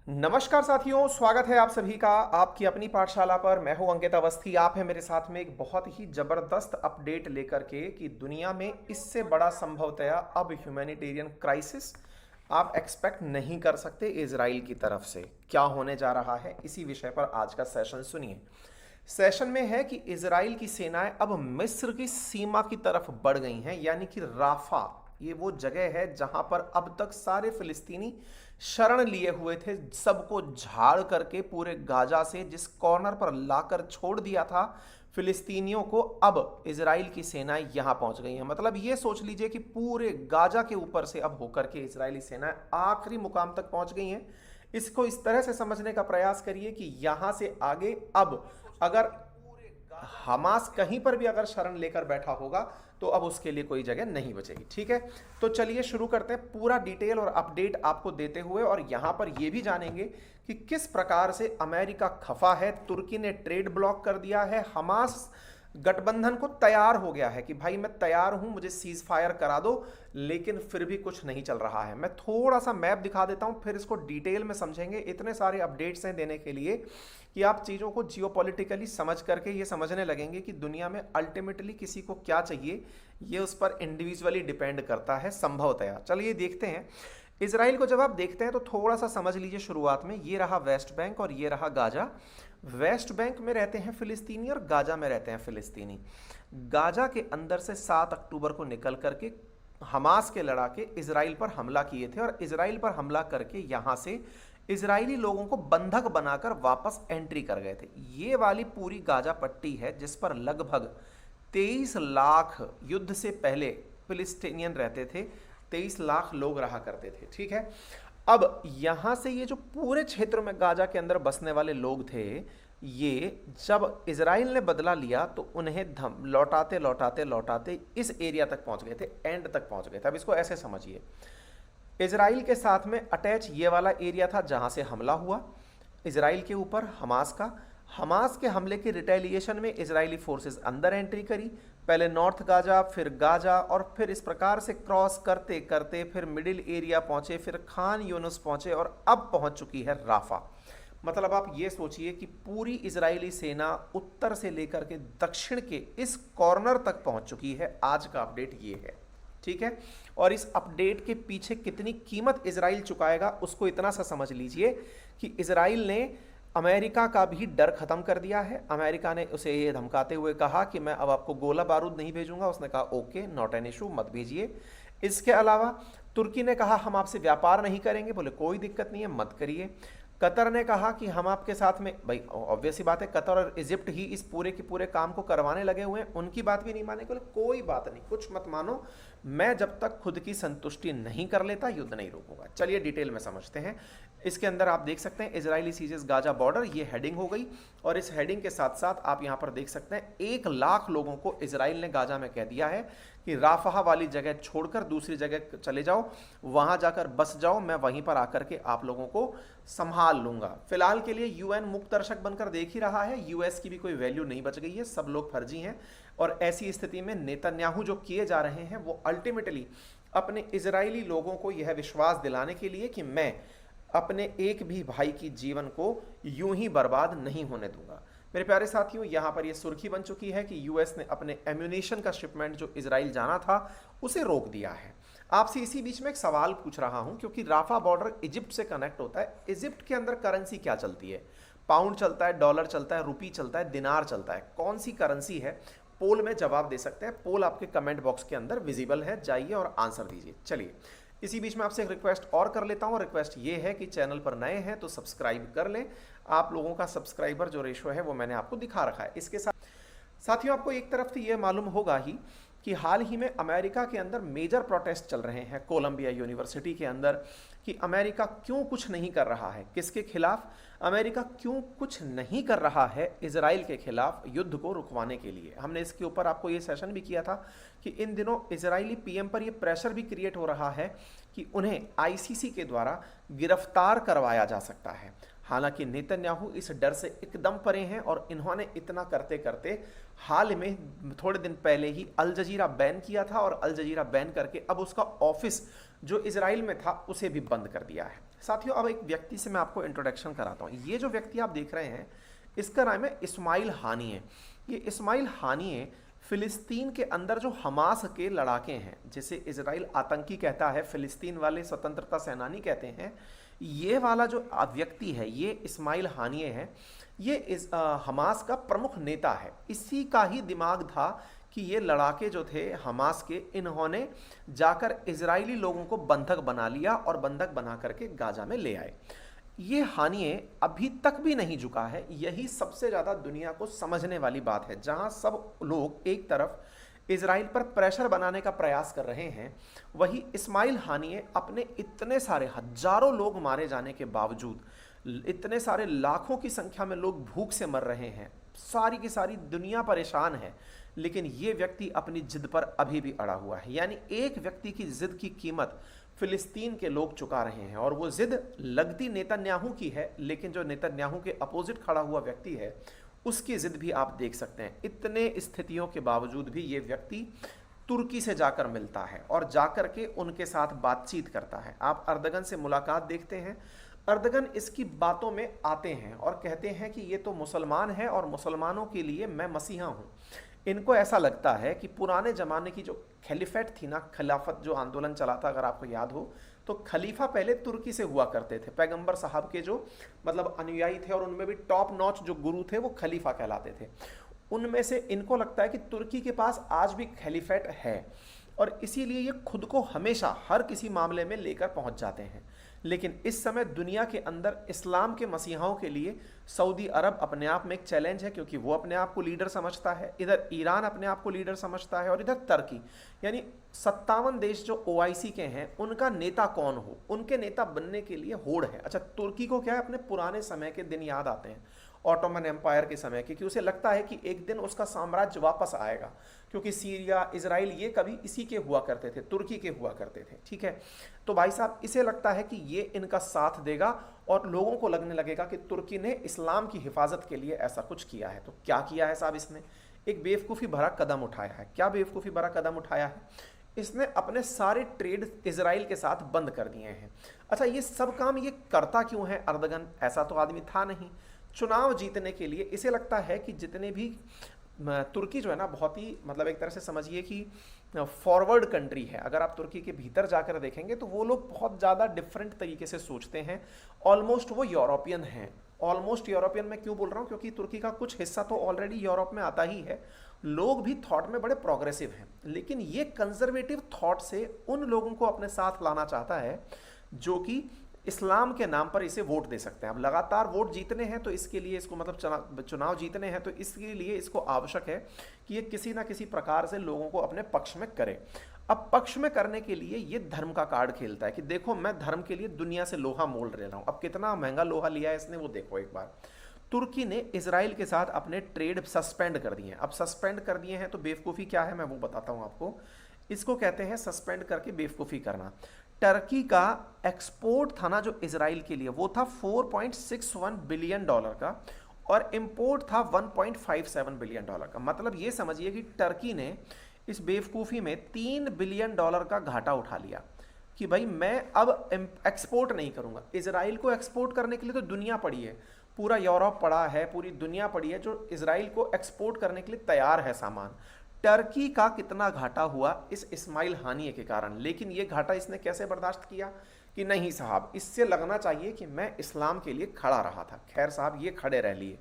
नमस्कार साथियों, स्वागत है आप सभी का आपकी अपनी पाठशाला पर। मैं हूं अंकित अवस्थी। आप हैं मेरे साथ में एक बहुत ही जबरदस्त अपडेट लेकर के कि दुनिया में इससे बड़ा संभवतया अब ह्यूमैनिटेरियन क्राइसिस आप एक्सपेक्ट नहीं कर सकते इजराइल की तरफ से। क्या होने जा रहा है, इसी विषय पर आज का सेशन सुनिए। सेशन में है कि इजराइल की सेनाएं अब मिस्र की सीमा की तरफ बढ़ गई हैं, यानी कि राफा ये वो जगह है जहां पर अब तक सारे फिलिस्तीनी शरण लिए हुए थे। सबको झाड़ करके पूरे गाजा से जिस कॉर्नर पर लाकर छोड़ दिया था फिलिस्तीनियों को, अब इजराइल की सेनाएं यहां पहुंच गई हैं। मतलब ये सोच लीजिए कि पूरे गाजा के ऊपर से अब होकर के इजरायली सेनाएं आखिरी मुकाम तक पहुंच गई हैं। इसको इस तरह से समझने का प्रयास करिए कि यहां से आगे अब अगर हमास कहीं पर भी अगर शरण लेकर बैठा होगा तो अब उसके लिए कोई जगह नहीं बचेगी। ठीक है, तो चलिए शुरू करते हैं पूरा डिटेल और अपडेट आपको देते हुए, और यहां पर यह भी जानेंगे कि किस प्रकार से अमेरिका खफा है, तुर्की ने ट्रेड ब्लॉक कर दिया है, हमास गठबंधन को तैयार हो गया है कि भाई मैं तैयार हूं, मुझे सीज फायर करा दो, लेकिन फिर भी कुछ नहीं चल रहा है। मैं थोड़ा सा मैप दिखा देता हूं, फिर इसको डिटेल में समझेंगे। इतने सारे अपडेट्स हैं देने के लिए कि आप चीज़ों को जियोपॉलिटिकली समझ करके ये समझने लगेंगे कि दुनिया में अल्टीमेटली किसी को क्या चाहिए, ये उस पर इंडिविजुअली डिपेंड करता है संभवतया। चलिए देखते हैं। इसराइल को जब आप देखते हैं तो थोड़ा सा समझ लीजिए। शुरुआत में ये रहा वेस्ट बैंक और ये रहा गाजा। वेस्ट बैंक में रहते हैं फिलिस्तीनी और गाजा में रहते हैं फिलिस्तीनी। गाजा के अंदर से 7 अक्टूबर को निकल करके हमास के लड़ाके इसराइल पर हमला किए थे, और इसराइल पर हमला करके यहां से इजरायली लोगों को बंधक बनाकर वापस एंट्री कर गए थे। ये वाली पूरी गाजा पट्टी है जिस पर लगभग 23 लाख युद्ध से पहले फिलिस्तीनियन रहते थे। 23 लाख लोग रहा करते थे। ठीक है, अब यहां से ये जो पूरे क्षेत्र में गाजा के अंदर बसने वाले लोग थे, ये जब इजराइल ने बदला लिया तो उन्हें लौटाते लौटाते लौटाते इस एरिया तक पहुंच गए थे, एंड तक पहुंच गए थे। अब इसको ऐसे समझिए, इजराइल के साथ में अटैच ये वाला एरिया था जहां से हमला हुआ इजराइल के ऊपर हमास का। हमास के हमले के रिटेलिएशन में इजरायली फोर्सेस अंदर एंट्री करी, पहले नॉर्थ गाजा, फिर गाजा, और फिर इस प्रकार से क्रॉस करते करते फिर मिडिल एरिया पहुंचे, फिर खान यूनुस पहुंचे, और अब पहुंच चुकी है राफा। मतलब आप ये सोचिए कि पूरी इजरायली सेना उत्तर से लेकर के दक्षिण के इस कॉर्नर तक पहुंच चुकी है। आज का अपडेट ये है। ठीक है, और इस अपडेट के पीछे कितनी कीमत इजराइल चुकाएगा उसको इतना सा समझ लीजिए कि इजराइल ने अमेरिका का भी डर खत्म कर दिया है। अमेरिका ने उसे ये धमकाते हुए कहा कि मैं अब आपको गोला बारूद नहीं भेजूंगा। उसने कहा ओके, नॉट एन इशू, मत भेजिए। इसके अलावा तुर्की ने कहा हम आपसे व्यापार नहीं करेंगे। बोले कोई दिक्कत नहीं है, मत करिए। कतर ने कहा कि हम आपके साथ में, भाई ऑब्वियस सी बात है, कतर और इजिप्ट ही इस पूरे के पूरे काम को करवाने लगे हुए हैं, उनकी बात भी नहीं माने। बोले कोई बात नहीं, कुछ मत मानो, मैं जब तक खुद की संतुष्टि नहीं कर लेता युद्ध नहीं रोकूंगा। चलिए डिटेल में समझते हैं। इसके अंदर आप देख सकते हैं इजरायली सीजेस गाजा बॉर्डर, ये हेडिंग हो गई, और इस हेडिंग के साथ साथ आप यहां पर देख सकते हैं 1 लाख लोगों को इजराइल ने गाजा में कह दिया है कि राफा वाली जगह छोड़कर दूसरी जगह चले जाओ, वहां जाकर बस जाओ, मैं वहीं पर आकर के आप लोगों को संभाल लूंगा। फिलहाल के लिए यूएन मुक्त दर्शक बनकर देख ही रहा है, यूएस की भी कोई वैल्यू नहीं बच गई है, सब लोग फर्जी हैं। और ऐसी स्थिति में नेतन्याहू जो किए जा रहे हैं वो अल्टीमेटली अपने इजरायली लोगों को यह विश्वास दिलाने के लिए कि मैं अपने एक भी भाई की जीवन को यूं ही बर्बाद नहीं होने दूंगा। मेरे प्यारे साथियों, यहां पर यह सुर्खी बन चुकी है कि यूएस ने अपने एम्यूनेशन का शिपमेंट जो इजराइल जाना था उसे रोक दिया है। आपसे इसी बीच में एक सवाल पूछ रहा हूं, क्योंकि राफा बॉर्डर इजिप्ट से कनेक्ट होता है। इजिप्ट के अंदर करेंसी क्या चलती है? पाउंड चलता है, डॉलर चलता है, रुपी चलता है, दिनार चलता है। कौन सी करेंसी है? पोल में जवाब दे सकते हैं। पोल आपके कमेंट बॉक्स के अंदर विजिबल है, जाइए और आंसर दीजिए। चलिए इसी बीच में आपसे एक रिक्वेस्ट और कर लेता हूं। रिक्वेस्ट ये है कि चैनल पर नए हैं तो सब्सक्राइब कर लें। आप लोगों का सब्सक्राइबर जो रेशो है वो मैंने आपको दिखा रखा है। इसके साथ साथियों आपको एक तरफ तो ये मालूम होगा ही कि हाल ही में अमेरिका के अंदर मेजर प्रोटेस्ट चल रहे हैं कोलंबिया यूनिवर्सिटी के अंदर, कि अमेरिका क्यों कुछ नहीं कर रहा है। किसके खिलाफ? अमेरिका क्यों कुछ नहीं कर रहा है इजराइल के खिलाफ युद्ध को रुकवाने के लिए। हमने इसके ऊपर आपको ये सेशन भी किया था कि इन दिनों इजरायली पीएम पर ये प्रेशर भी क्रिएट हो रहा है कि उन्हें आईसीसी के द्वारा गिरफ्तार करवाया जा सकता है। हालांकि नेतन्याहू इस डर से एकदम परे हैं, और इन्होंने इतना करते करते हाल में थोड़े दिन पहले ही अल जजीरा बैन किया था, और अल जजीरा बैन करके अब उसका ऑफिस जो इजराइल में था उसे भी बंद कर दिया है। साथियों, अब एक व्यक्ति से मैं आपको इंट्रोडक्शन कराता हूँ। ये जो व्यक्ति आप देख रहे हैं इसका नाम है इस्माइल हानिये। ये इस्माइल हानिये फिलिस्तीन के अंदर जो हमास के लड़ाके हैं, जिसे इजराइल आतंकी कहता है, फिलिस्तीन वाले स्वतंत्रता सेनानी कहते हैं, ये वाला जो व्यक्ति है ये इस्माइल हानिये है। ये हमास का प्रमुख नेता है। इसी का ही दिमाग था कि ये लड़ाके जो थे हमास के, इन्होंने जाकर इजरायली लोगों को बंधक बना लिया और बंधक बना करके गाजा में ले आए। ये हानिये अभी तक भी नहीं झुका है। यही सबसे ज़्यादा दुनिया को समझने वाली बात है। जहां सब लोग एक तरफ इजराइल पर प्रेशर बनाने का प्रयास कर रहे हैं, वही इस्माइल हानिये अपने इतने सारे हजारों लोग मारे जाने के बावजूद, इतने सारे लाखों की संख्या में लोग भूख से मर रहे हैं, सारी की सारी दुनिया परेशान है, लेकिन ये व्यक्ति अपनी जिद पर अभी भी अड़ा हुआ है। यानी एक व्यक्ति की जिद की कीमत फिलिस्तीन के लोग चुका रहे हैं। और वो जिद लगती नेतन्याहू की है, लेकिन जो नेतन्याहू के अपोजिट खड़ा हुआ व्यक्ति है उसकी जिद भी आप देख सकते हैं। इतने स्थितियों के बावजूद भी ये व्यक्ति तुर्की से जाकर मिलता है और जाकर के उनके साथ बातचीत करता है। आप अर्दगन से मुलाकात देखते हैं। अर्दगन इसकी बातों में आते हैं और कहते हैं कि ये तो मुसलमान है और मुसलमानों के लिए मैं मसीहा हूँ। इनको ऐसा लगता है कि पुराने ज़माने की जो खलीफेट थी ना, खिलाफत जो आंदोलन चला था, अगर आपको याद हो, तो खलीफा पहले तुर्की से हुआ करते थे। पैगंबर साहब के जो मतलब अनुयायी थे और उनमें भी टॉप नॉच जो गुरु थे वो खलीफा कहलाते थे। उनमें से इनको लगता है कि तुर्की के पास आज भी खलीफेट है और इसीलिए ये खुद को हमेशा हर किसी मामले में लेकर पहुंच जाते हैं। लेकिन इस समय दुनिया के अंदर इस्लाम के मसीहाओं के लिए सऊदी अरब अपने आप में एक चैलेंज है, क्योंकि वो अपने आप को लीडर समझता है, इधर ईरान अपने आप को लीडर समझता है और इधर तुर्की। यानी 57 देश जो ओआईसी के हैं उनका नेता कौन हो, उनके नेता बनने के लिए होड़ है। अच्छा, तुर्की को क्या है, अपने पुराने समय के दिन याद आते हैं, ऑटोमन एम्पायर के समय के, कि उसे लगता है कि एक दिन उसका साम्राज्य वापस आएगा, क्योंकि सीरिया, इजराइल ये कभी इसी के हुआ करते थे, तुर्की के हुआ करते थे। ठीक है, तो भाई साहब इसे लगता है कि ये इनका साथ देगा और लोगों को लगने लगेगा कि तुर्की ने इस्लाम की हिफाजत के लिए ऐसा कुछ किया है। तो क्या किया है साहब इसने? एक बेवकूफ़ी भरा कदम उठाया है। क्या बेवकूफ़ी भरा कदम उठाया है? इसने अपने सारे ट्रेड इजराइल के साथ बंद कर दिए हैं। अच्छा, ये सब काम ये करता क्यों है अर्दगन? ऐसा तो आदमी था नहीं। चुनाव जीतने के लिए इसे लगता है कि जितने भी तुर्की जो है ना, बहुत ही मतलब एक तरह से समझिए कि फॉरवर्ड कंट्री है। अगर आप तुर्की के भीतर जाकर देखेंगे तो वो लोग बहुत ज़्यादा डिफरेंट तरीके से सोचते हैं। ऑलमोस्ट वो यूरोपियन हैं। ऑलमोस्ट यूरोपियन मैं क्यों बोल रहा हूँ? क्योंकि तुर्की का कुछ हिस्सा तो ऑलरेडी यूरोप में आता ही है। लोग भी थॉट में बड़े प्रोग्रेसिव हैं, लेकिन ये कंजर्वेटिव थॉट से उन लोगों को अपने साथ लाना चाहता है जो कि इस्लाम के नाम पर इसे वोट दे सकते हैं। अब लगातार वोट जीतने हैं तो इसके लिए इसको मतलब चुनाव जीतने हैं तो इसके लिए इसको आवश्यक है कि ये किसी ना किसी प्रकार से लोगों को अपने पक्ष में करे। अब पक्ष में करने के लिए ये धर्म का कार्ड खेलता है कि देखो मैं धर्म के लिए दुनिया से लोहा मोल रहा हूँ। अब कितना महंगा लोहा लिया है इसने वो देखो एक बार। तुर्की ने इजराइल के साथ अपने ट्रेड सस्पेंड कर दिए हैं। अब सस्पेंड कर दिए हैं तो बेवकूफ़ी क्या है मैं वो बताता हूँ आपको। इसको कहते हैं सस्पेंड करके बेवकूफ़ी करना। टर्की का एक्सपोर्ट था ना जो इजराइल के लिए, वो था $4.61 बिलियन का और इंपोर्ट था $1.57 बिलियन का। मतलब ये समझिए कि टर्की ने इस बेवकूफ़ी में $3 बिलियन का घाटा उठा लिया कि भाई मैं अब एक्सपोर्ट नहीं करूँगा। इजराइल को एक्सपोर्ट करने के लिए तो दुनिया पड़ी है, पूरा यूरोप पड़ा है, पूरी दुनिया पड़ी है जो इजराइल को एक्सपोर्ट करने के लिए तैयार है सामान। टर्की का कितना घाटा हुआ इस इस्माइल हानिये के कारण। लेकिन ये घाटा इसने कैसे बर्दाश्त किया कि नहीं साहब, इससे लगना चाहिए कि मैं इस्लाम के लिए खड़ा रहा था। खैर साहब ये खड़े रह लिए।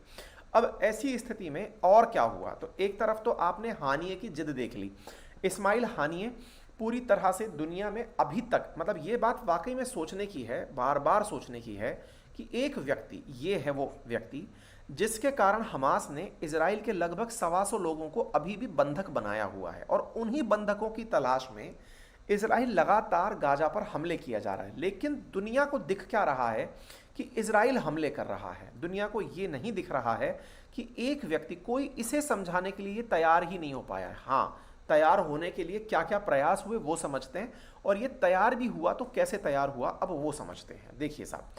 अब ऐसी स्थिति में और क्या हुआ? तो एक तरफ तो आपने हानिये की जिद देख ली। इस्माइल हानिये पूरी तरह से दुनिया में अभी तक, मतलब ये बात वाकई में सोचने की है, बार बार सोचने की है कि एक व्यक्ति, ये है वो व्यक्ति जिसके कारण हमास ने इजराइल के लगभग 125 लोगों को अभी भी बंधक बनाया हुआ है और उन्हीं बंधकों की तलाश में इजराइल लगातार गाजा पर हमले किया जा रहा है। लेकिन दुनिया को दिख क्या रहा है कि इजराइल हमले कर रहा है। दुनिया को ये नहीं दिख रहा है कि एक व्यक्ति, कोई इसे समझाने के लिए तैयार ही नहीं हो पाया है। हाँ, तैयार होने के लिए क्या क्या प्रयास हुए वो समझते हैं, और ये तैयार भी हुआ तो कैसे तैयार हुआ अब वो समझते हैं। देखिए साहब,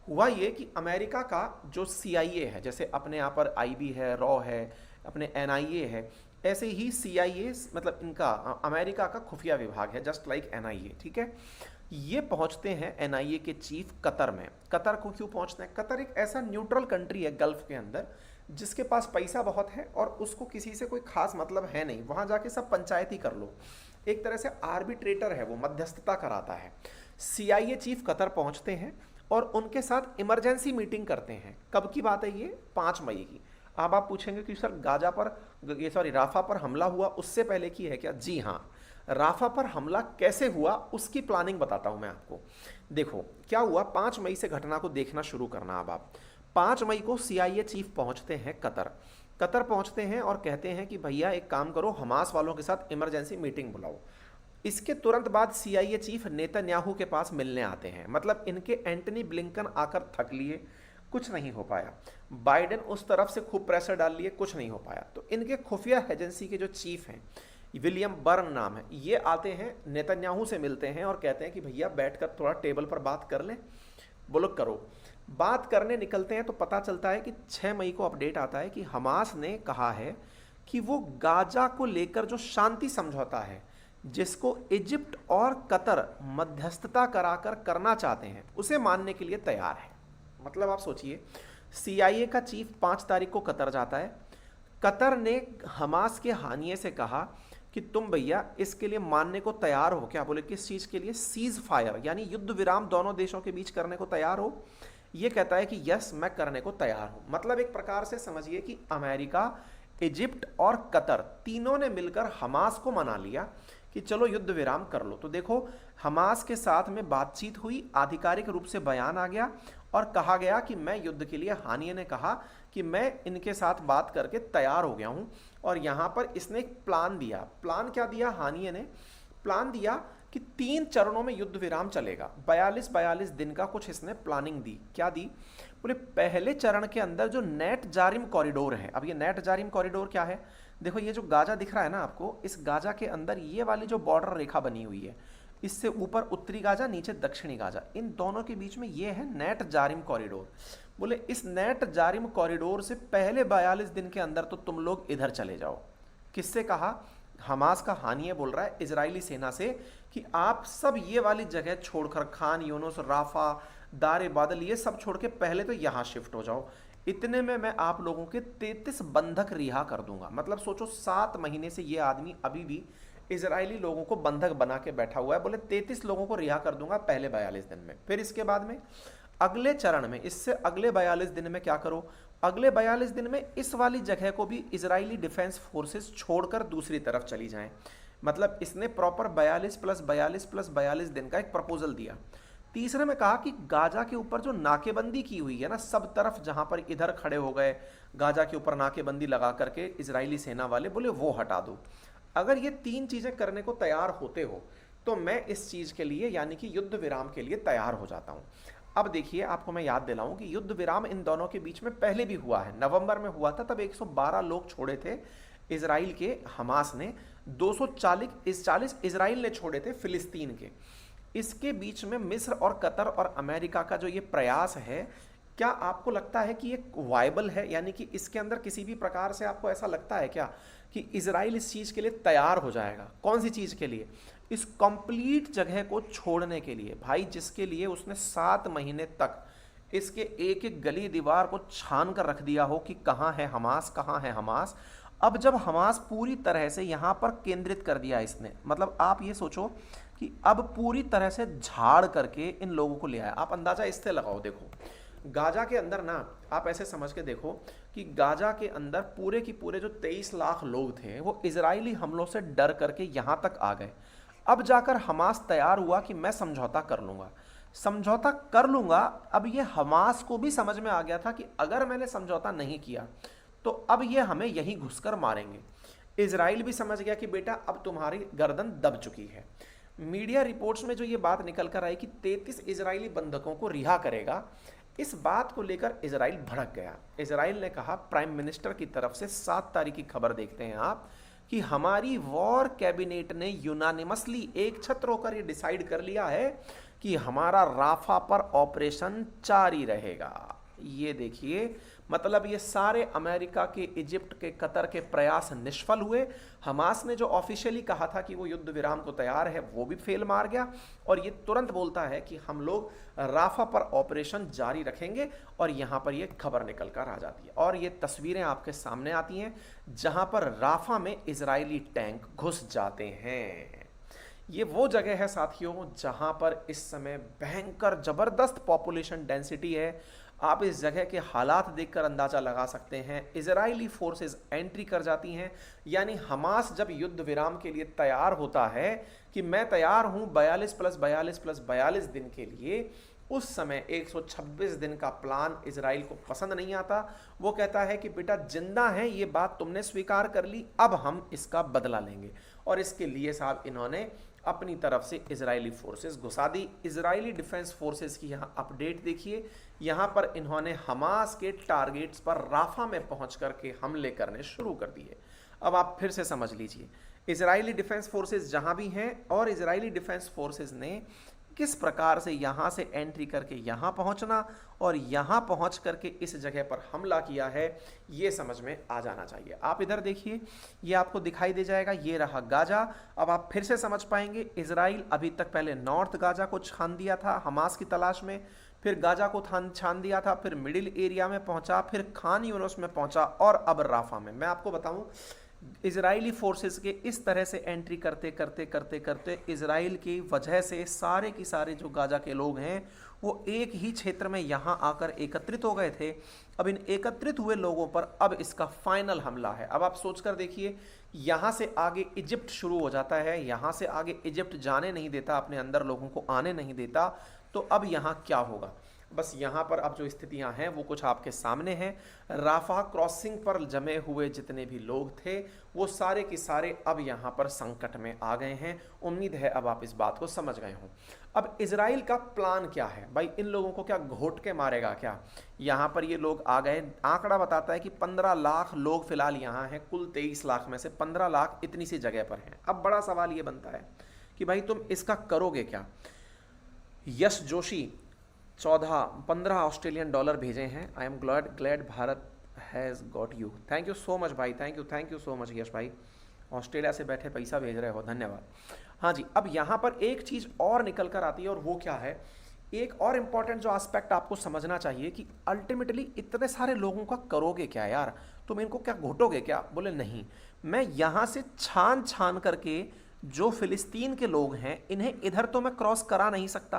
हुआ ये कि अमेरिका का जो CIA है, जैसे अपने यहाँ पर IB है, रॉ है, अपने NIA है, ऐसे ही CIA मतलब इनका अमेरिका का खुफिया विभाग है, जस्ट लाइक NIA। ठीक है, ये पहुंचते हैं एनआईए के चीफ कतर में। कतर को क्यों पहुंचते हैं? कतर एक ऐसा न्यूट्रल कंट्री है गल्फ के अंदर जिसके पास पैसा बहुत है और उसको किसी से कोई खास मतलब है नहीं, वहां जाके सब पंचायत ही कर लो। एक तरह से आर्बिट्रेटर है वो, मध्यस्थता कराता है। सीआईए चीफ कतर पहुंचते हैं और उनके साथ इमरजेंसी मीटिंग करते हैं। कब की बात है ये? 5 मई की। अब आप पूछेंगे कि सर गाजा पर, ये सॉरी राफा पर हमला हुआ उससे पहले की है क्या? जी हाँ, राफा पर हमला कैसे हुआ उसकी प्लानिंग बताता हूं मैं आपको। देखो क्या हुआ, 5 मई से घटना को देखना शुरू करना। अब आप 5 मई को सीआईए चीफ पहुंचते हैं कतर। कतर पहुंचते हैं और कहते हैं कि भैया एक काम करो, हमास वालों के साथ इमरजेंसी मीटिंग बुलाओ। इसके तुरंत बाद सीआईए चीफ नेतन्याहू के पास मिलने आते हैं। मतलब इनके एंटनी ब्लिंकन आकर थक लिए, कुछ नहीं हो पाया। बाइडेन उस तरफ से खूब प्रेशर डाल लिए, कुछ नहीं हो पाया। तो इनके खुफिया एजेंसी के जो चीफ हैं, विलियम बर्न नाम है, ये आते हैं नेतन्याहू से मिलते हैं और कहते हैं कि भैया बैठकर थोड़ा टेबल पर बात कर लें। बोलो करो। बात करने निकलते हैं तो पता चलता है कि 6 मई को अपडेट आता है कि हमास ने कहा है कि वो गाजा को लेकर जो शांति समझौता है जिसको इजिप्ट और कतर मध्यस्थता कराकर करना चाहते हैं, उसे मानने के लिए तैयार है। मतलब आप सोचिए, सीआईए का चीफ 5 तारीख को कतर जाता है। कतर ने हमास के हानिये से कहा कि तुम भैया इसके लिए मानने को तैयार हो क्या? बोले किस चीज़ के लिए? सीज फायर, यानी युद्ध विराम दोनों देशों के बीच करने को तैयार हो? ये कहता है कि यस मैं करने को तैयार हूं। मतलब एक प्रकार से समझिए कि अमेरिका, इजिप्ट और कतर तीनों ने मिलकर हमास को मना लिया कि चलो युद्ध विराम कर लो। तो देखो, हमास के साथ में बातचीत हुई, आधिकारिक रूप से बयान आ गया और कहा गया कि मैं युद्ध के लिए, हानिये ने कहा कि मैं इनके साथ बात करके तैयार हो गया हूं। और यहां पर इसने एक प्लान दिया। प्लान क्या दिया हानिये ने? प्लान दिया कि 3 चरणों में युद्ध विराम चलेगा। 42 दिन का कुछ इसने प्लानिंग दी। क्या दी? बोले पहले चरण के अंदर जो नेट जारिम कॉरिडोर है। अब ये नेट जारिम कॉरिडोर क्या है? देखो ये जो गाजा दिख रहा है ना आपको, इस गाजा के अंदर ये वाली जो बॉर्डर रेखा बनी हुई है, इससे ऊपर उत्तरी गाजा, नीचे दक्षिणी गाजा, इन दोनों के बीच में ये है नेट जारिम कॉरिडोर। बोले इस नेट जारिम कॉरिडोर से पहले 42 दिन के अंदर तो तुम लोग इधर चले जाओ। किससे कहा? हमास का हानिये बोल रहा है इजरायली सेना से कि आप सब ये वाली जगह छोड़कर, खान यूनुस, राफा, दारे बादल, ये सब छोड़ के पहले तो यहाँ शिफ्ट हो जाओ। इतने में मैं आप लोगों के 33 बंधक रिहा कर दूंगा। मतलब सोचो 7 महीने से ये आदमी अभी भी इजरायली लोगों को बंधक बना के बैठा हुआ है। बोले 33 लोगों को रिहा कर दूंगा पहले 42 दिन में। फिर इसके बाद में अगले चरण में, इससे अगले 42 दिन में क्या करो? अगले 42 दिन में इस वाली जगह को भी इजरायली डिफेंस फोर्सेस छोड़कर दूसरी तरफ चली जाएं। मतलब इसने प्रॉपर 42 + 42 + 42 दिन का एक प्रपोजल दिया। तीसरे में कहा कि गाजा के ऊपर जो नाकेबंदी की हुई है ना, सब तरफ जहां पर इधर खड़े हो गए गाजा के ऊपर नाकेबंदी लगा करके इजरायली सेना वाले, बोले वो हटा दो। अगर ये 3 चीजें करने को तैयार होते हो तो मैं इस चीज के लिए, यानी कि युद्ध विराम के लिए तैयार हो जाता हूं। अब देखिए, आपको मैं याद दिलाऊं कि युद्ध विराम इन दोनों के बीच में पहले भी हुआ है। नवंबर में हुआ था, तब 112 लोग छोड़े थे इजराइल के, हमास ने 240 इजराइल ने छोड़े थे फिलिस्तीन के। इसके बीच में मिस्र और कतर और अमेरिका का जो ये प्रयास है, क्या आपको लगता है कि ये वायबल है? यानी कि इसके अंदर किसी भी प्रकार से आपको ऐसा लगता है क्या कि इजराइल इस चीज़ के लिए तैयार हो जाएगा? कौन सी चीज़ के लिए? इस कंप्लीट जगह को छोड़ने के लिए। भाई जिसके लिए उसने 7 महीने तक इसके एक एक गली दीवार को छान कर रख दिया हो कि कहाँ है हमास, कहाँ है हमास। अब जब हमास पूरी तरह से यहाँ पर केंद्रित कर दिया इसने, मतलब आप ये सोचो कि अब पूरी तरह से झाड़ करके इन लोगों को ले आया। आप अंदाजा इससे लगाओ। देखो गाजा के अंदर ना, आप ऐसे समझ के देखो कि गाजा के अंदर पूरे की पूरे जो 23 लाख लोग थे वो इजरायली हमलों से डर करके यहाँ तक आ गए। अब जाकर हमास तैयार हुआ कि मैं समझौता कर लूँगा, समझौता कर लूँगा। अब ये हमास को भी समझ में आ गया था कि अगर मैंने समझौता नहीं किया तो अब ये हमें यहीं घुसकर मारेंगे। इजराइल भी समझ गया कि बेटा अब तुम्हारी गर्दन दब चुकी है। मीडिया रिपोर्ट्स में जो ये बात निकल कर आई कि 33 इजरायली बंधकों को रिहा करेगा, इस बात को लेकर इजराइल भड़क गया। इजराइल ने कहा, प्राइम मिनिस्टर की तरफ से 7 तारीख की खबर देखते हैं आप, कि हमारी वॉर कैबिनेट ने यूनानिमसली एक छत्र होकर ये डिसाइड कर लिया है कि हमारा राफा पर ऑपरेशन जारी रहेगा। ये देखिए, मतलब ये सारे अमेरिका के, इजिप्ट के, कतर के प्रयास निष्फल हुए। हमास ने जो ऑफिशियली कहा था कि वो युद्ध विराम को तैयार है, वो भी फेल मार गया, और ये तुरंत बोलता है कि हम लोग राफा पर ऑपरेशन जारी रखेंगे, और यहाँ पर ये खबर निकल कर आ जाती है। और ये तस्वीरें आपके सामने आती हैं जहाँ पर राफा में इजरायली टैंक घुस जाते हैं। ये वो जगह है साथियों जहां पर इस समय भयंकर जबरदस्त पॉपुलेशन डेंसिटी है। आप इस जगह के हालात देखकर अंदाजा लगा सकते हैं। इजरायली फोर्सेस एंट्री कर जाती हैं, यानी हमास जब युद्ध विराम के लिए तैयार होता है कि मैं तैयार हूं 42 प्लस 42 प्लस 42 दिन के लिए, उस समय 126 दिन का प्लान इजराइल को पसंद नहीं आता। वो कहता है कि बेटा जिंदा है, ये बात तुमने स्वीकार कर ली, अब हम इसका बदला लेंगे। और इसके लिए साहब इन्होंने अपनी तरफ से इजरायली फोर्सेस घुसा दी। इजरायली डिफेंस फोर्सेस की यहाँ अपडेट देखिए। यहाँ पर इन्होंने हमास के टारगेट्स पर राफा में पहुंच करके हमले करने शुरू कर दिए। अब आप फिर से समझ लीजिए, इजरायली डिफेंस फोर्सेस जहां भी हैं और इजरायली डिफेंस फोर्सेस ने किस प्रकार से यहाँ से एंट्री करके यहाँ पहुँचना और यहाँ पहुँच करके इस जगह पर हमला किया है, ये समझ में आ जाना चाहिए। आप इधर देखिए, ये आपको दिखाई दे जाएगा, ये रहा गाजा। अब आप फिर से समझ पाएंगे, इजराइल अभी तक पहले नॉर्थ गाजा को छान दिया था हमास की तलाश में, फिर गाजा को छान दिया था, फिर मिडिल एरिया में पहुंचा, फिर खान यूनुस में पहुंचा, और अब राफा में। मैं आपको बताऊं, इजरायली फोर्सेस के इस तरह से एंट्री करते करते करते करते इजराइल की वजह से सारे की सारे जो गाजा के लोग हैं वो एक ही क्षेत्र में यहाँ आकर एकत्रित हो गए थे। अब इन एकत्रित हुए लोगों पर अब इसका फाइनल हमला है। अब आप सोचकर देखिए, यहाँ से आगे इजिप्ट शुरू हो जाता है, यहाँ से आगे इजिप्ट जाने नहीं देता, अपने अंदर लोगों को आने नहीं देता। तो अब यहाँ क्या होगा? बस यहाँ पर अब जो स्थितियाँ हैं वो कुछ आपके सामने हैं। राफा क्रॉसिंग पर जमे हुए जितने भी लोग थे वो सारे के सारे अब यहाँ पर संकट में आ गए हैं। उम्मीद है अब आप इस बात को समझ गए हों। अब इजराइल का प्लान क्या है भाई? इन लोगों को क्या घोट के मारेगा क्या? यहाँ पर ये लोग आ गए, आंकड़ा बताता है कि 15 लाख लोग फिलहाल यहाँ हैं, कुल 23 लाख में से 15 लाख इतनी सी जगह पर हैं। अब बड़ा सवाल ये बनता है कि भाई तुम इसका करोगे क्या? यश जोशी 15 ऑस्ट्रेलियन डॉलर भेजे हैं। I am glad Bharat has got you. Thank you so much भाई, थैंक यू सो मच यश भाई, ऑस्ट्रेलिया से बैठे पैसा भेज रहे हो, धन्यवाद। हाँ जी, अब यहाँ पर एक चीज़ और निकल कर आती है, और वो क्या है? एक और इम्पॉर्टेंट जो एस्पेक्ट आपको समझना चाहिए कि अल्टीमेटली इतने सारे लोगों का करोगे क्या यार? तुम इनको क्या घोटोगे क्या? बोले नहीं, मैं यहाँ से छान छान करके जो फिलिस्तीन के लोग हैं इन्हें इधर तो मैं क्रॉस करा नहीं सकता।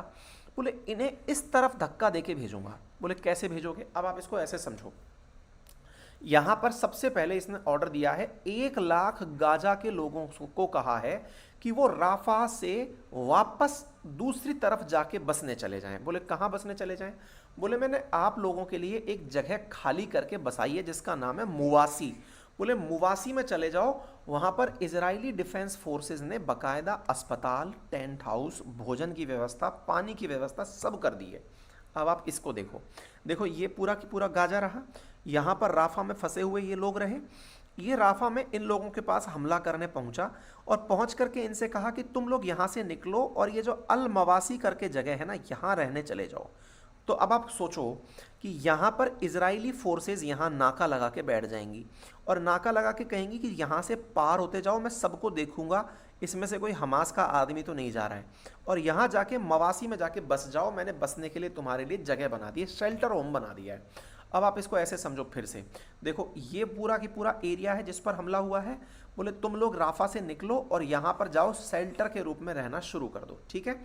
बोले इन्हें इस तरफ धक्का देके भेजूंगा। बोले कैसे भेजोगे? अब आप इसको ऐसे समझो, यहां पर सबसे पहले इसने ऑर्डर दिया है, 1 लाख गाजा के लोगों को कहा है कि वो राफा से वापस दूसरी तरफ जाके बसने चले जाएं। बोले कहां बसने चले जाएं? बोले मैंने आप लोगों के लिए एक जगह खाली करके बसाई है जिसका नाम है मुवासी। बोले मुवासी में चले जाओ, वहां पर इजरायली डिफेंस फोर्सेस ने बकायदा अस्पताल, टेंट हाउस, भोजन की व्यवस्था, पानी की व्यवस्था सब कर दी है। अब आप इसको देखो, देखो ये पूरा की पूरा गाजा रहा, यहाँ पर राफा में फंसे हुए ये लोग रहे। ये राफा में इन लोगों के पास हमला करने पहुंचा और पहुंच करके इनसे कहा कि तुम लोग यहाँ से निकलो और ये जो अल मवासी करके जगह है ना, यहाँ रहने चले जाओ। तो अब आप सोचो कि यहाँ पर इजरायली फोर्सेस यहाँ नाका लगा के बैठ जाएंगी और नाका लगा के कहेंगी कि यहाँ से पार होते जाओ, मैं सबको देखूंगा, इसमें से कोई हमास का आदमी तो नहीं जा रहा है, और यहाँ जाके मवासी में जाके बस जाओ, मैंने बसने के लिए तुम्हारे लिए जगह बना दी है, शेल्टर होम बना दिया है। अब आप इसको ऐसे समझो, फिर से देखो, ये पूरा की पूरा एरिया है जिस पर हमला हुआ है। बोले तुम लोग राफा से निकलो और यहाँ पर जाओ, शेल्टर के रूप में रहना शुरू कर दो। ठीक है,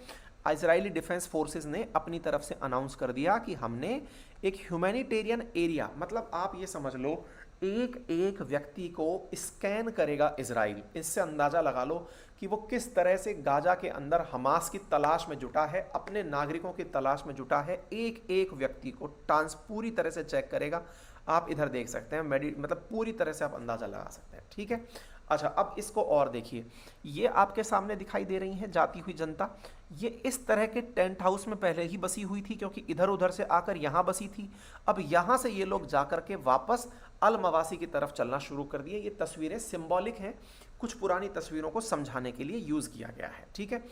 इजरायली डिफेंस फोर्सेस ने अपनी तरफ से अनाउंस कर दिया कि हमने एक ह्यूमैनिटेरियन एरिया, मतलब आप ये समझ लो एक एक व्यक्ति को स्कैन करेगा इजराइल। इससे अंदाजा लगा लो कि वो किस तरह से गाजा के अंदर हमास की तलाश में जुटा है, अपने नागरिकों की तलाश में जुटा है। एक एक व्यक्ति को पूरी तरह से चेक करेगा। आप इधर देख सकते हैं, मतलब पूरी तरह से आप अंदाजा लगा सकते हैं। ठीक है, अच्छा अब इसको और देखिए, ये आपके सामने दिखाई दे रही है जाती हुई जनता। ये इस तरह के टेंट हाउस में पहले ही बसी हुई थी क्योंकि इधर उधर से आकर यहाँ बसी थी। अब यहाँ से ये लोग जाकर के वापस अल मवासी की तरफ चलना शुरू कर दिए। ये तस्वीरें सिंबॉलिक हैं, कुछ पुरानी तस्वीरों को समझाने के लिए यूज़ किया गया है। ठीक है,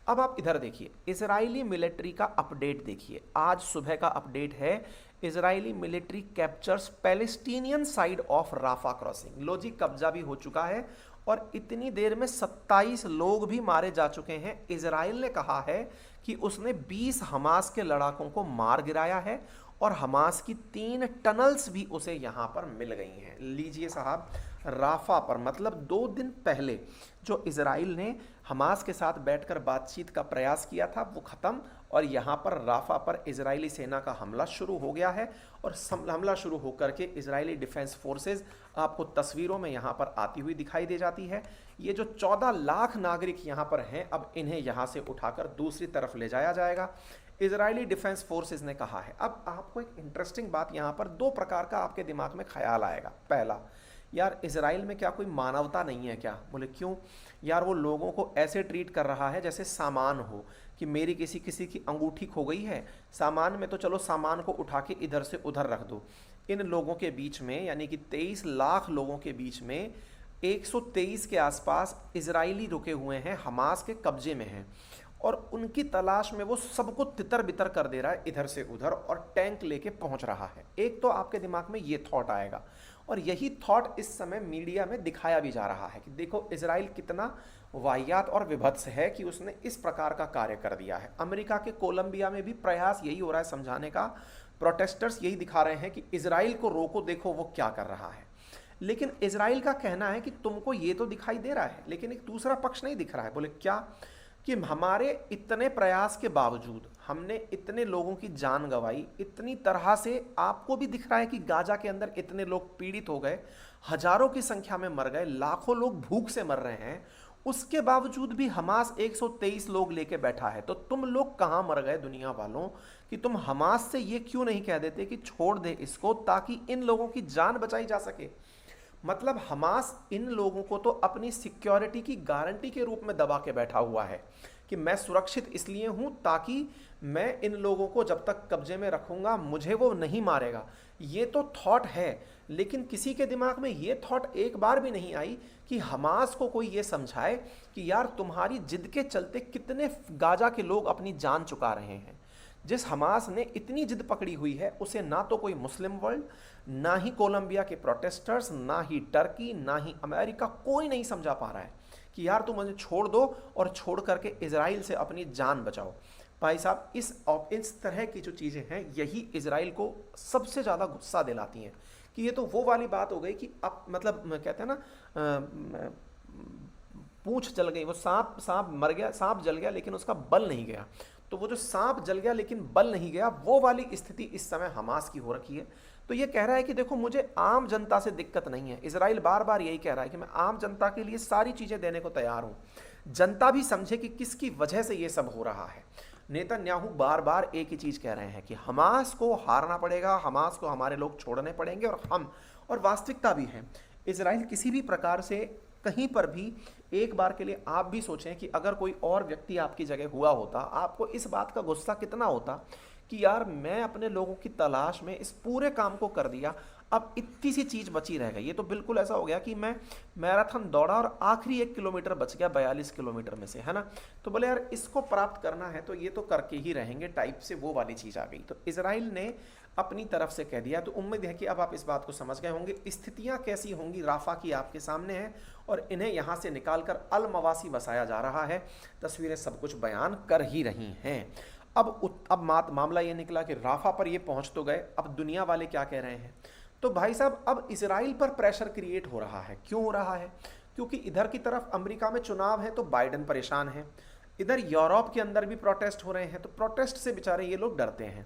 अब आप इधर देखिए, इजरायली मिलिट्री का अपडेट देखिए, आज सुबह का अपडेट है। Israeli military captures Palestinian side of Rafah crossing. लो जी, कब्जा भी हो चुका है और इतनी देर में 27 लोग भी मारे जा चुके हैं। इजराइल ने कहा है कि उसने 20 हमास के लड़ाकों को मार गिराया है और हमास की 3 टनल्स भी उसे यहां पर मिल गई हैं। लीजिए साहब, राफा पर मतलब 2 दिन पहले जो इजराइल ने हमास के साथ बैठकर बातचीत का प्रयास किया था वो खत्म, और यहाँ पर राफा पर इजरायली सेना का हमला शुरू हो गया है। और हमला शुरू होकर के इजरायली डिफेंस फोर्सेज आपको तस्वीरों में यहाँ पर आती हुई दिखाई दे जाती है। ये जो 14 लाख नागरिक यहाँ पर हैं, अब इन्हें यहाँ से उठाकर दूसरी तरफ ले जाया जाएगा, इजरायली डिफेंस फोर्सेज ने कहा है। अब आपको एक इंटरेस्टिंग बात यहाँ पर 2 प्रकार का आपके दिमाग में ख्याल आएगा। पहला, यार इजराइल में क्या कोई मानवता नहीं है क्या? बोले क्यों? यार वो लोगों को ऐसे ट्रीट कर रहा है जैसे सामान हो, कि मेरी किसी किसी की अंगूठी खो गई है, सामान में तो चलो सामान को उठा के इधर से उधर रख दो। इन लोगों के बीच में, यानी कि 23 लाख लोगों के बीच में 123 के आसपास इजरायली रुके हुए हैं, हमास के कब्जे में हैं, और उनकी तलाश में वो सबको तितर बितर कर दे रहा है इधर से उधर, और टैंक लेके पहुंच रहा है। एक तो आपके दिमाग में ये थॉट आएगा, और यही थॉट इस समय मीडिया में दिखाया भी जा रहा है कि देखो इजराइल कितना वाहियात और विभत्स है कि उसने इस प्रकार का कार्य कर दिया है। अमेरिका के कोलंबिया में भी प्रयास यही हो रहा है समझाने का, प्रोटेस्टर्स यही दिखा रहे हैं कि इजराइल को रोको, देखो वो क्या कर रहा है। लेकिन इजराइल का कहना है कि तुमको ये तो दिखाई दे रहा है, लेकिन एक दूसरा पक्ष नहीं दिख रहा है। बोले क्या? कि हमारे इतने प्रयास के बावजूद हमने इतने लोगों की जान गंवाई, इतनी तरह से आपको भी दिख रहा है कि गाजा के अंदर इतने लोग पीड़ित हो गए, हजारों की संख्या में मर गए, लाखों लोग भूख से मर रहे हैं, उसके बावजूद भी हमास 123 लोग लेके बैठा है। तो तुम लोग कहां मर गए दुनिया वालों, कि तुम हमास से ये क्यों नहीं कह देते कि छोड़ दे इसको, ताकि इन लोगों की जान बचाई जा सके। मतलब हमास इन लोगों को तो अपनी सिक्योरिटी की गारंटी के रूप में दबा के बैठा हुआ है कि मैं सुरक्षित इसलिए हूं ताकि मैं इन लोगों को जब तक कब्जे में रखूंगा मुझे वो नहीं मारेगा। ये तो थॉट है, लेकिन किसी के दिमाग में ये थॉट एक बार भी नहीं आई कि हमास को कोई ये समझाए कि यार तुम्हारी जिद के चलते कितने गाजा के लोग अपनी जान चुका रहे हैं। जिस हमास ने इतनी जिद पकड़ी हुई है उसे ना तो कोई मुस्लिम वर्ल्ड, ना ही कोलंबिया के प्रोटेस्टर्स, ना ही टर्की, ना ही अमेरिका, कोई नहीं समझा पा रहा है कि यार तुम मुझे छोड़ दो और छोड़ करके इजराइल से अपनी जान बचाओ। भाई साहब, इस तरह की जो चीज़ें हैं यही इजराइल को सबसे ज़्यादा गुस्सा दिलाती हैं कि ये तो वो वाली बात हो गई कि अब मतलब कहते हैं ना, पूंछ जल गई, वो सांप मर गया, सांप जल गया लेकिन उसका बल नहीं गया। तो वो जो सांप जल गया लेकिन बल नहीं गया, वो वाली स्थिति इस समय हमास की हो रखी है। तो ये कह रहा है कि देखो मुझे आम जनता से दिक्कत नहीं है। इजराइल बार बार यही कह रहा है कि मैं आम जनता के लिए सारी चीज़ें देने को तैयार हूँ, जनता भी समझे कि किसकी वजह से ये सब हो रहा है। नेतन्याहू बार बार एक ही चीज़ कह रहे हैं कि हमास को हारना पड़ेगा, हमास को हमारे लोग छोड़ने पड़ेंगे, और वास्तविकता भी है। इजराइल किसी भी प्रकार से कहीं पर भी, एक बार के लिए आप भी सोचें कि अगर कोई और व्यक्ति आपकी जगह हुआ होता, आपको इस बात का गुस्सा कितना होता कि यार मैं अपने लोगों की तलाश में इस पूरे काम को कर दिया, अब इतनी सी चीज़ बची रह गई। ये तो बिल्कुल ऐसा हो गया कि मैं मैराथन दौड़ा और आखिरी 1 किलोमीटर बच गया 42 किलोमीटर में से, है ना। तो बोले यार इसको प्राप्त करना है तो ये तो करके ही रहेंगे टाइप से वो वाली चीज़ आ गई। तो इजराइल ने अपनी तरफ से कह दिया। तो उम्मीद है कि अब आप इस बात को समझ गए होंगे। स्थितियाँ कैसी होंगी राफा की आपके सामने है, और इन्हें यहाँ से निकालकर अल मवासी बसाया जा रहा है। तस्वीरें सब कुछ बयान कर ही रही हैं। अब मामला ये निकला कि राफा पर ये पहुँच तो गए, अब दुनिया वाले क्या कह रहे हैं। तो भाई साहब, अब इजराइल पर प्रेशर क्रिएट हो रहा है। क्यों हो रहा है? क्योंकि इधर की तरफ अमेरिका में चुनाव है तो बाइडेन परेशान है, इधर यूरोप के अंदर भी प्रोटेस्ट हो रहे हैं, तो प्रोटेस्ट से बेचारे ये लोग डरते हैं।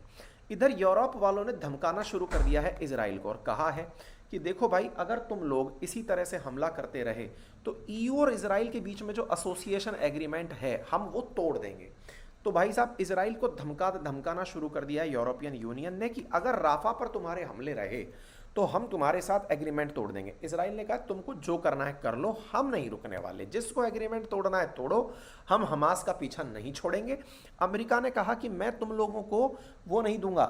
इधर यूरोप वालों ने धमकाना शुरू कर दिया है इजराइल को, और कहा है कि देखो भाई, अगर तुम लोग इसी तरह से हमला करते रहे तो ईयू और इजराइल के बीच में जो एसोसिएशन एग्रीमेंट है हम वो तोड़ देंगे। तो भाई साहब, इजराइल को धमकाना शुरू कर दिया है यूरोपियन यूनियन ने कि अगर राफा पर तुम्हारे हमले रहे तो हम तुम्हारे साथ एग्रीमेंट तोड़ देंगे। इजराइल ने कहा तुमको जो करना है कर लो, हम नहीं रुकने वाले, जिसको एग्रीमेंट तोड़ना है तोड़ो, हम हमास का पीछा नहीं छोड़ेंगे। अमेरिका ने कहा कि मैं तुम लोगों को वो नहीं दूंगा,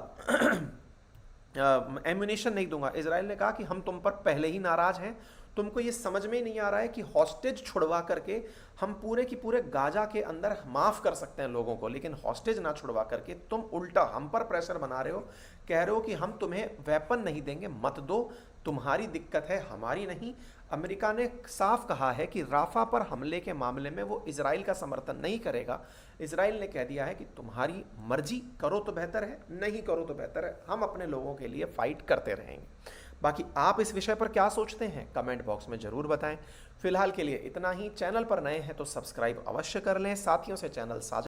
एम्यूनिशन नहीं दूंगा। इजराइल ने कहा कि हम तुम पर पहले ही नाराज हैं, तुमको ये समझ में ही नहीं आ रहा है कि हॉस्टेज छुड़वा करके हम पूरे की पूरे गाजा के अंदर माफ कर सकते हैं लोगों को, लेकिन हॉस्टेज ना छुड़वा करके तुम उल्टा हम पर प्रेशर बना रहे हो, कह रहे हो कि हम तुम्हें वेपन नहीं देंगे, मत दो, तुम्हारी दिक्कत है हमारी नहीं। अमेरिका ने साफ कहा है कि राफा पर हमले के मामले में वो इजराइल का समर्थन नहीं करेगा। इजराइल ने कह दिया है कि तुम्हारी मर्जी, करो तो बेहतर है, नहीं करो तो बेहतर है, हम अपने लोगों के लिए फाइट करते रहेंगे। बाकी आप इस विषय पर क्या सोचते हैं कमेंट बॉक्स में जरूर बताएं। फिलहाल के लिए इतना ही। चैनल पर नए हैं तो सब्सक्राइब अवश्य कर लें, साथियों से चैनल साझा